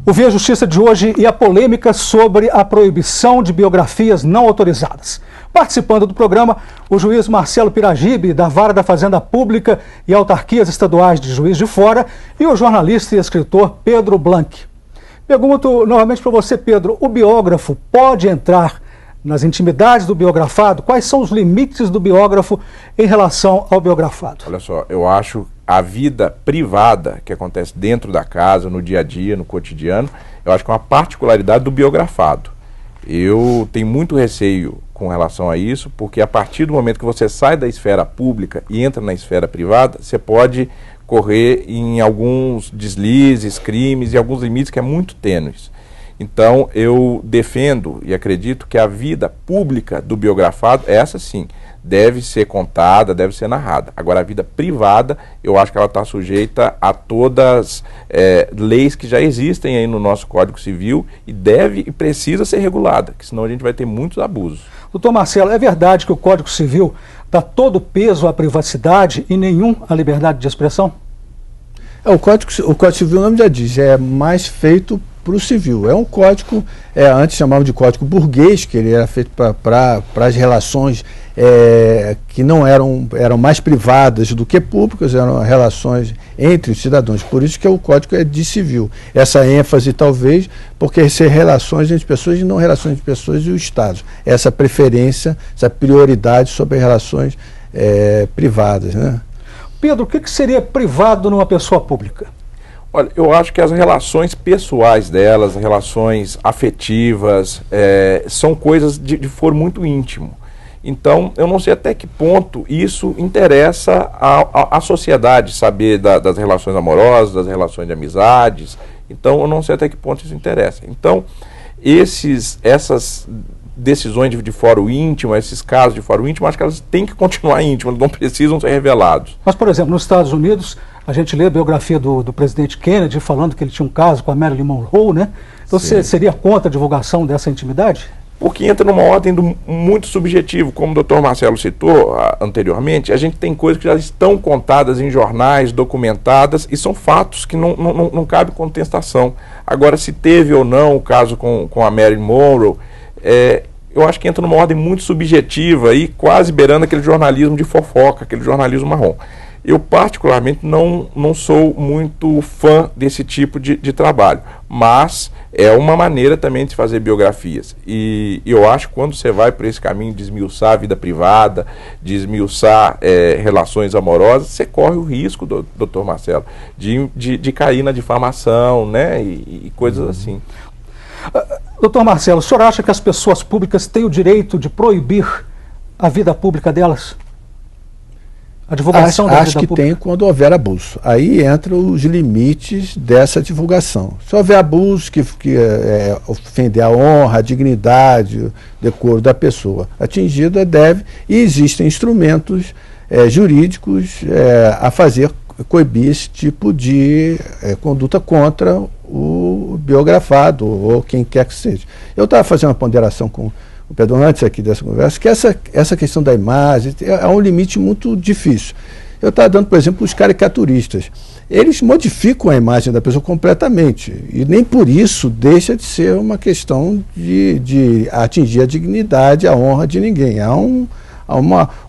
O Via Justiça de hoje e a polêmica sobre a proibição de biografias não autorizadas. Participando do programa, o juiz Marcelo Piragibe, da Vara da Fazenda Pública e Autarquias Estaduais de Juiz de Fora, e o jornalista e escritor Pedro Blanc. Pergunto novamente para você, Pedro, o biógrafo pode entrar nas intimidades do biografado? Quais são os limites do biógrafo em relação ao biografado? Olha só, eu acho a vida privada que acontece dentro da casa, no dia a dia, no cotidiano, eu acho que é uma particularidade do biografado. Eu tenho muito receio com relação a isso, porque a partir do momento que você sai da esfera pública e entra na esfera privada, você pode correr em alguns deslizes, crimes e alguns limites que é muito tênues. Então eu defendo e acredito que a vida pública do biografado, essa sim, deve ser contada, deve ser narrada. Agora a vida privada, eu acho que ela está sujeita a todas leis que já existem aí no nosso Código Civil e deve e precisa ser regulada, que senão a gente vai ter muitos abusos. Doutor Marcelo, é verdade que o Código Civil dá todo o peso à privacidade e nenhum à liberdade de expressão? O Código Civil, o nome já diz, é mais feito para o civil. É um código, antes chamavam de código burguês, que ele era feito para as relações que não eram mais privadas do que públicas, eram relações entre os cidadãos. Por isso que o código é de civil. Essa ênfase, talvez, porque ser relações entre pessoas e não relações entre pessoas e o Estado. Essa preferência, essa prioridade sobre relações privadas, né? Pedro, o que seria privado numa pessoa pública? Olha, eu acho que as relações pessoais delas, as relações afetivas, são coisas de foro muito íntimo. Então, eu não sei até que ponto isso interessa à sociedade, saber das relações amorosas, das relações de amizades. Então, eu não sei até que ponto isso interessa. Então, essas decisões de foro íntimo, esses casos de foro íntimo, acho que elas têm que continuar íntimas, não precisam ser revelados. Mas, por exemplo, nos Estados Unidos, a gente lê a biografia do presidente Kennedy falando que ele tinha um caso com a Marilyn Monroe, né? Então você seria contra a divulgação dessa intimidade? Porque entra numa ordem muito subjetivo, como o doutor Marcelo citou anteriormente, a gente tem coisas que já estão contadas em jornais, documentadas, e são fatos que não cabe contestação. Agora, se teve ou não o caso com a Marilyn Monroe, eu acho que entra numa ordem muito subjetiva e quase beirando aquele jornalismo de fofoca, aquele jornalismo marrom. Eu particularmente não sou muito fã desse tipo de trabalho, mas é uma maneira também de se fazer biografias. E eu acho que quando você vai por esse caminho de esmiuçar a vida privada, de esmiuçar relações amorosas, você corre o risco, doutor Marcelo, de cair na difamação, né, e coisas assim. Doutor Marcelo, o senhor acha que as pessoas públicas têm o direito de proibir a vida pública delas? A divulgação da vida pública? Acho que tem quando houver abuso. Aí entram os limites dessa divulgação. Se houver abuso que ofender a honra, a dignidade, o decoro da pessoa atingida, e existem instrumentos jurídicos a coibir esse tipo de conduta contra o biografado ou quem quer que seja. Eu estava fazendo uma ponderação com o Pedro antes aqui dessa conversa, que essa questão da imagem é um limite muito difícil. Eu estava dando, por exemplo, os caricaturistas. Eles modificam a imagem da pessoa completamente, e nem por isso deixa de ser uma questão de atingir a dignidade, a honra de ninguém.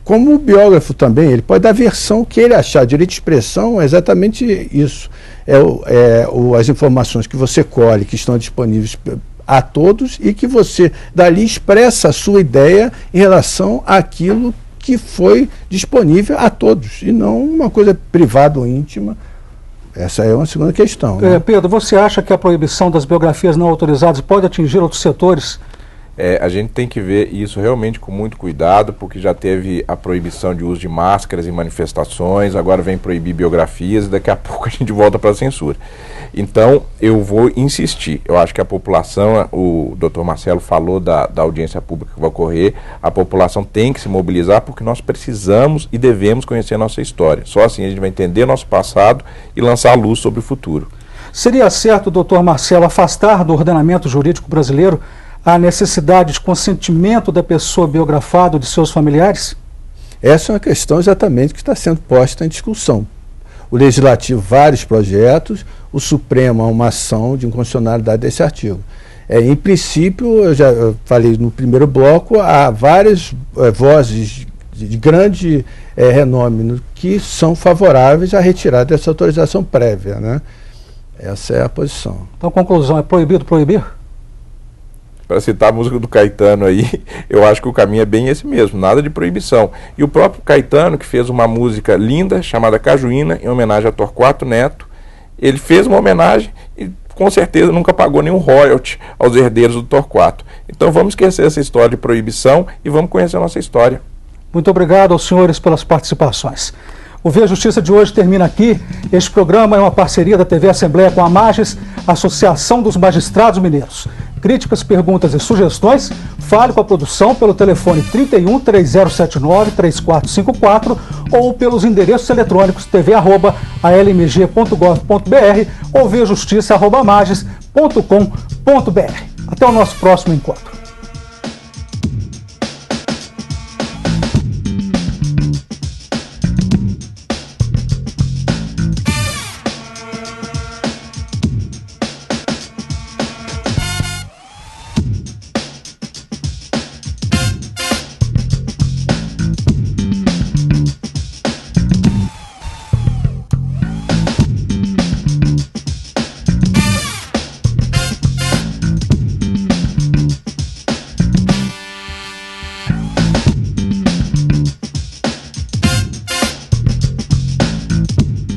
Como o biógrafo também, ele pode dar a versão que ele achar. Direito de expressão é exatamente isso. As informações que você colhe, que estão disponíveis a todos, e que você dali expressa a sua ideia em relação àquilo que foi disponível a todos, e não uma coisa privada ou íntima. Essa é uma segunda questão, né? Pedro, você acha que a proibição das biografias não autorizadas pode atingir outros setores? A gente tem que ver isso realmente com muito cuidado, porque já teve a proibição de uso de máscaras em manifestações, agora vem proibir biografias e daqui a pouco a gente volta para a censura. Então, eu vou insistir. Eu acho que a população, o doutor Marcelo falou da audiência pública que vai ocorrer, a população tem que se mobilizar porque nós precisamos e devemos conhecer a nossa história. Só assim a gente vai entender nosso passado e lançar a luz sobre o futuro. Seria certo, doutor Marcelo, afastar do ordenamento jurídico brasileiro a necessidade de consentimento da pessoa biografada ou de seus familiares? Essa é uma questão exatamente que está sendo posta em discussão. O Legislativo, vários projetos, o Supremo a uma ação de inconstitucionalidade desse artigo. Em princípio, eu falei no primeiro bloco, há várias vozes de grande renome que são favoráveis à retirada dessa autorização prévia, né? Essa é a posição. Então, conclusão, é proibido proibir? Para citar a música do Caetano aí, eu acho que o caminho é bem esse mesmo, nada de proibição. E o próprio Caetano, que fez uma música linda, chamada Cajuína, em homenagem a Torquato Neto, ele fez uma homenagem e com certeza nunca pagou nenhum royalty aos herdeiros do Torquato. Então vamos esquecer essa história de proibição e vamos conhecer a nossa história. Muito obrigado aos senhores pelas participações. O Via Justiça de hoje termina aqui. Este programa é uma parceria da TV Assembleia com a Mages, Associação dos Magistrados Mineiros. Críticas, perguntas e sugestões, fale com a produção pelo telefone 31 3079 3454 ou pelos endereços eletrônicos tv@almg.gov.br ou viajustiça@mages.com.br. Até o nosso próximo encontro.